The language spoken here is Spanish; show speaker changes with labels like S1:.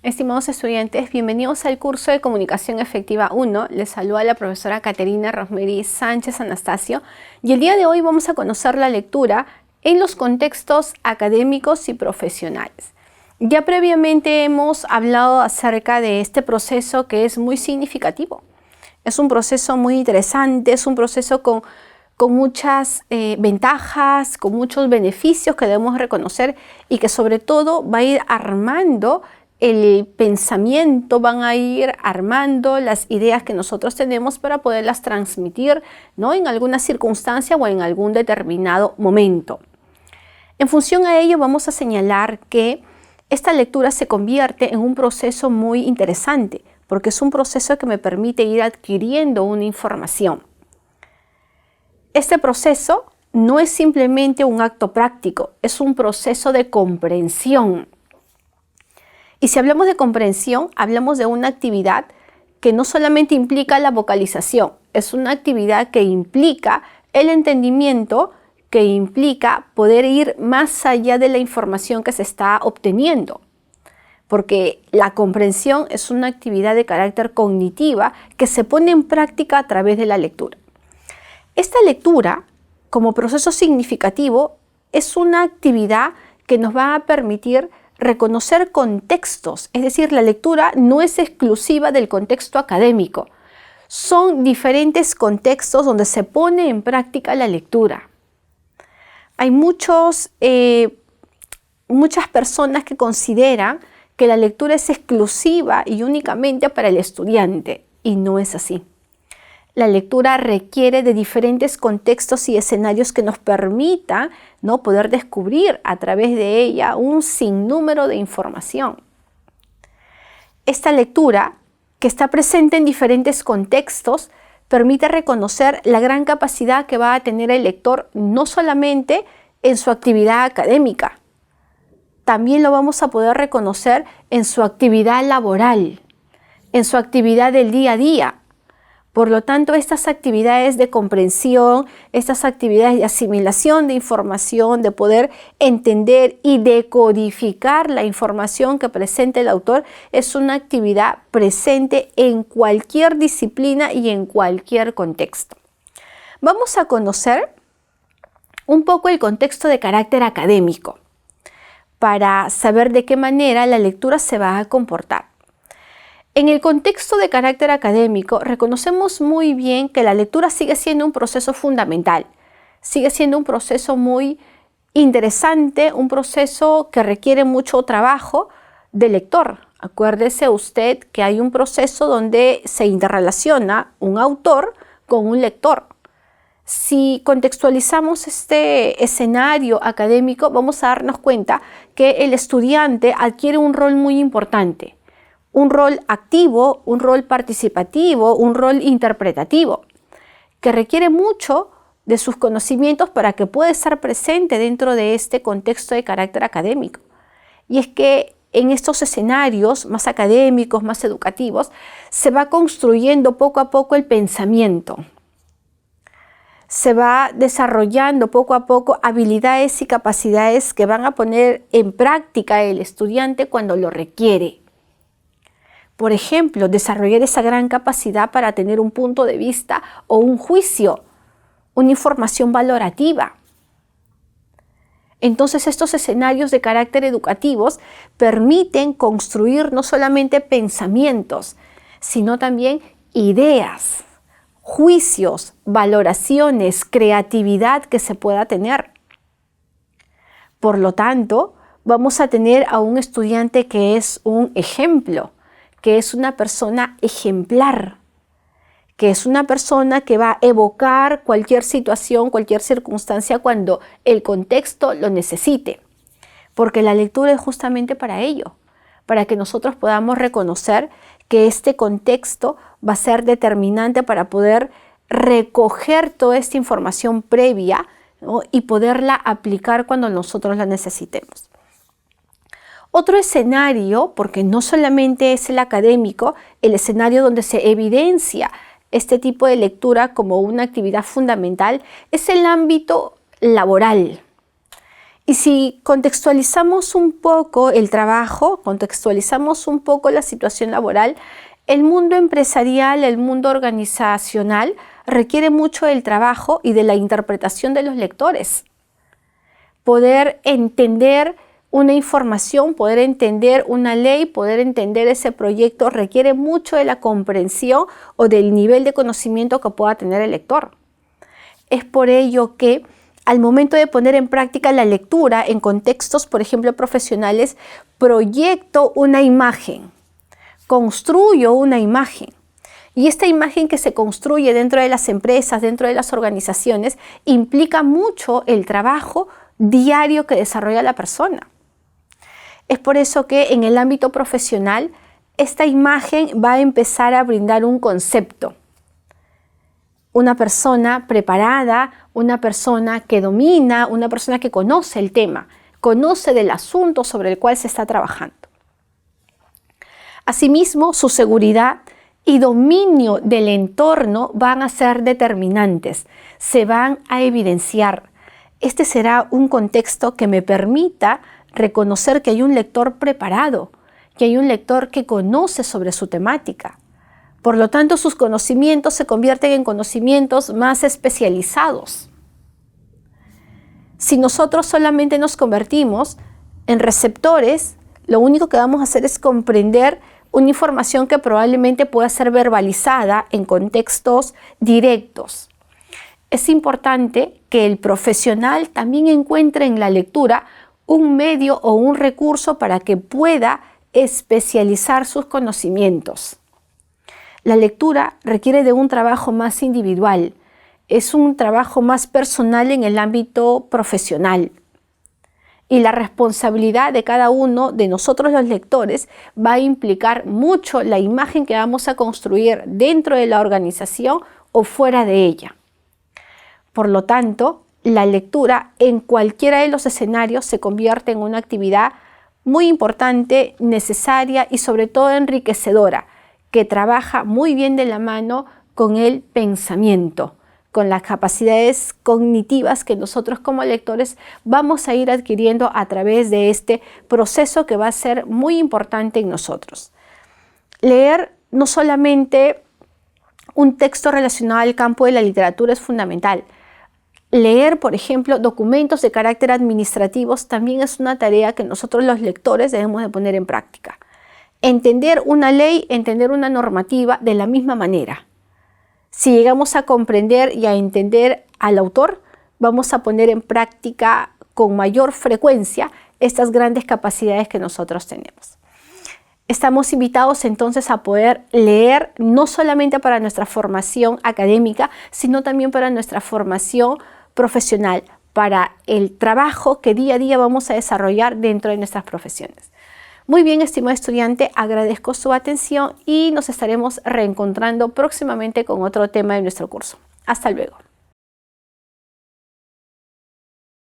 S1: Estimados estudiantes, bienvenidos al curso de Comunicación Efectiva 1. Les saluda la profesora Caterina Rosemary Sánchez Anastasio y el día de hoy vamos a conocer la lectura en los contextos académicos y profesionales. Ya previamente hemos hablado acerca de este proceso que es muy significativo. Es un proceso muy interesante, es un proceso con muchas ventajas, con muchos beneficios que debemos reconocer y que sobre todo va a ir armando el pensamiento, van a ir armando las ideas que nosotros tenemos para poderlas transmitir, ¿no?, en alguna circunstancia o en algún determinado momento. En función a ello vamos a señalar que esta lectura se convierte en un proceso muy interesante porque es un proceso que me permite ir adquiriendo una información. Este proceso no es simplemente un acto práctico, es un proceso de comprensión. Y si hablamos de comprensión, hablamos de una actividad que no solamente implica la vocalización, es una actividad que implica el entendimiento, que implica poder ir más allá de la información que se está obteniendo. Porque la comprensión es una actividad de carácter cognitiva que se pone en práctica a través de la lectura. Esta lectura, como proceso significativo, es una actividad que nos va a permitir reconocer contextos, es decir, la lectura no es exclusiva del contexto académico. Son diferentes contextos donde se pone en práctica la lectura. Hay muchas personas que consideran que la lectura es exclusiva y únicamente para el estudiante, y no es así. La lectura requiere de diferentes contextos y escenarios que nos permitan, ¿no?, poder descubrir a través de ella un sinnúmero de información. Esta lectura, que está presente en diferentes contextos, permite reconocer la gran capacidad que va a tener el lector no solamente en su actividad académica, también lo vamos a poder reconocer en su actividad laboral, en su actividad del día a día. Por lo tanto, estas actividades de comprensión, estas actividades de asimilación de información, de poder entender y decodificar la información que presenta el autor, es una actividad presente en cualquier disciplina y en cualquier contexto. Vamos a conocer un poco el contexto de carácter académico para saber de qué manera la lectura se va a comportar. En el contexto de carácter académico, reconocemos muy bien que la lectura sigue siendo un proceso fundamental, sigue siendo un proceso muy interesante, un proceso que requiere mucho trabajo del lector. Acuérdese usted que hay un proceso donde se interrelaciona un autor con un lector. Si contextualizamos este escenario académico, vamos a darnos cuenta que el estudiante adquiere un rol muy importante. Un rol activo, un rol participativo, un rol interpretativo, que requiere mucho de sus conocimientos para que pueda estar presente dentro de este contexto de carácter académico. Y es que en estos escenarios más académicos, más educativos, se va construyendo poco a poco el pensamiento. Se va desarrollando poco a poco habilidades y capacidades que van a poner en práctica el estudiante cuando lo requiere. Por ejemplo, desarrollar esa gran capacidad para tener un punto de vista o un juicio, una información valorativa. Entonces, estos escenarios de carácter educativos permiten construir no solamente pensamientos, sino también ideas, juicios, valoraciones, creatividad que se pueda tener. Por lo tanto, vamos a tener a un estudiante que es un ejemplo, que es una persona ejemplar, que es una persona que va a evocar cualquier situación, cualquier circunstancia cuando el contexto lo necesite. Porque la lectura es justamente para ello, para que nosotros podamos reconocer que este contexto va a ser determinante para poder recoger toda esta información previa, ¿no?, y poderla aplicar cuando nosotros la necesitemos. Otro escenario, porque no solamente es el académico, el escenario donde se evidencia este tipo de lectura como una actividad fundamental, es el ámbito laboral. Y si contextualizamos un poco el trabajo, contextualizamos un poco la situación laboral, el mundo empresarial, el mundo organizacional requiere mucho del trabajo y de la interpretación de los lectores. Poder entender una información, poder entender una ley, poder entender ese proyecto requiere mucho de la comprensión o del nivel de conocimiento que pueda tener el lector. Es por ello que al momento de poner en práctica la lectura en contextos, por ejemplo, profesionales, proyecto una imagen, construyo una imagen. Y esta imagen que se construye dentro de las empresas, dentro de las organizaciones, implica mucho el trabajo diario que desarrolla la persona. Es por eso que en el ámbito profesional, esta imagen va a empezar a brindar un concepto. Una persona preparada, una persona que domina, una persona que conoce el tema, conoce del asunto sobre el cual se está trabajando. Asimismo, su seguridad y dominio del entorno van a ser determinantes, se van a evidenciar. Este será un contexto que me permita reconocer que hay un lector preparado, que hay un lector que conoce sobre su temática. Por lo tanto, sus conocimientos se convierten en conocimientos más especializados. Si nosotros solamente nos convertimos en receptores, lo único que vamos a hacer es comprender una información que probablemente pueda ser verbalizada en contextos directos. Es importante que el profesional también encuentre en la lectura un medio o un recurso para que pueda especializar sus conocimientos. La lectura requiere de un trabajo más individual, es un trabajo más personal en el ámbito profesional. Y la responsabilidad de cada uno de nosotros los lectores va a implicar mucho la imagen que vamos a construir dentro de la organización o fuera de ella. Por lo tanto, la lectura en cualquiera de los escenarios se convierte en una actividad muy importante, necesaria y sobre todo enriquecedora, que trabaja muy bien de la mano con el pensamiento, con las capacidades cognitivas que nosotros como lectores vamos a ir adquiriendo a través de este proceso que va a ser muy importante en nosotros. Leer no solamente un texto relacionado al campo de la literatura es fundamental. Leer, por ejemplo, documentos de carácter administrativo también es una tarea que nosotros los lectores debemos de poner en práctica. Entender una ley, entender una normativa de la misma manera. Si llegamos a comprender y a entender al autor, vamos a poner en práctica con mayor frecuencia estas grandes capacidades que nosotros tenemos. Estamos invitados entonces a poder leer no solamente para nuestra formación académica, sino también para nuestra formación profesional, para el trabajo que día a día vamos a desarrollar dentro de nuestras profesiones. Muy bien, estimado estudiante, agradezco su atención y nos estaremos reencontrando próximamente con otro tema de nuestro curso. Hasta luego.